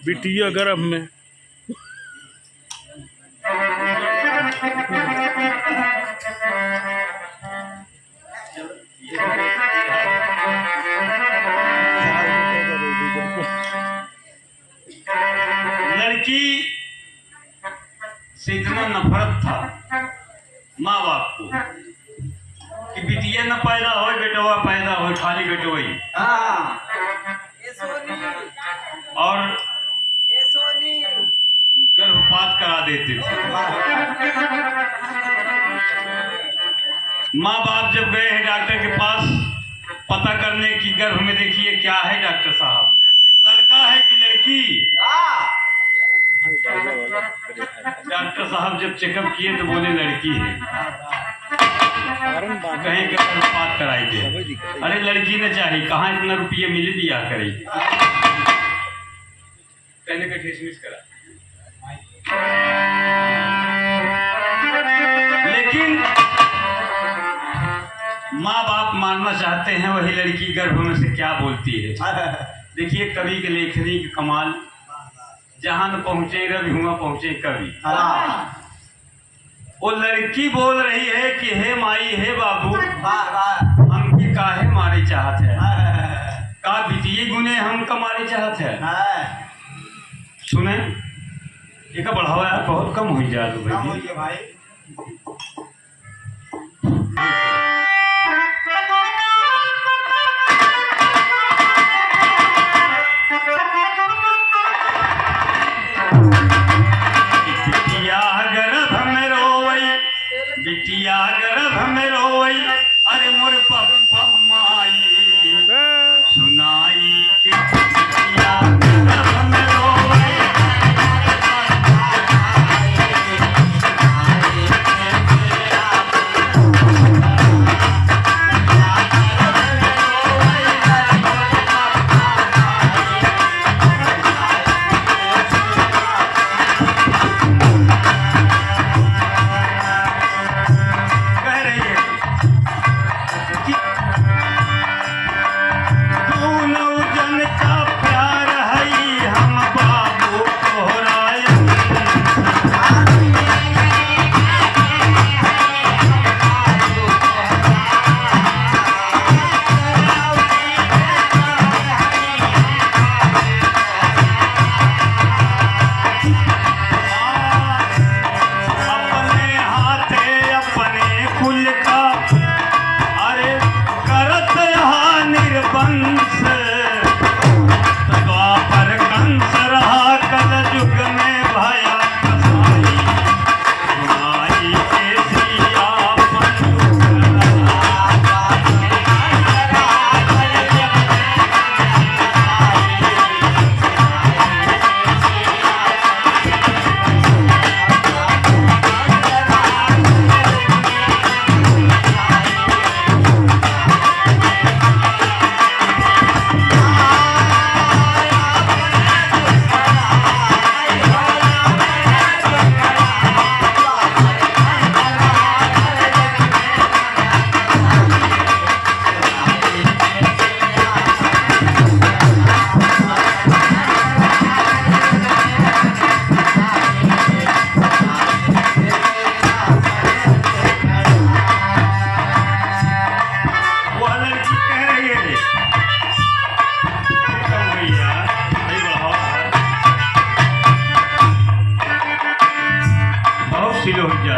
बिटिया गर्भ में। लड़की से इतना नफरत था माँ बाप को कि बिटिया न पैदा हो, बेटवा पैदा हो, खाली बेटवई। और गर्भपात करा देते थे। माँ बाप जब गए हैं डॉक्टर के पास पता करने की, गर्भ में देखिए क्या है डॉक्टर साहब, लड़का है कि लड़की? डॉक्टर साहब जब चेकअप किए तो बोले लड़की है। कहीं गर्भपात कराई थे। अरे लड़की न चाहिए, कहाँ इतना रुपये मिले दिया करे, कहने का ठेसमिस करा। लेकिन माँ बाप मानना चाहते हैं, वही लड़की गर्भ में से क्या बोलती है। देखिए कवि के लेखनी के कमाल, जहां न पहुंचे रवि हुआ पहुंचे कवि। वो लड़की बोल रही है कि हे माई हे बाबू, हमके काहे मारे चाहत है, का बिटिए गुने हम कमारे चाहत है। सुने एक बढ़ावा बहुत कम हो जा भाई। बिटिया गर्भ में रोवई, अरे मोर पप्पा माई सुनाई के बिटिया गर्भ में रोवई। बहुत सिलो हो जा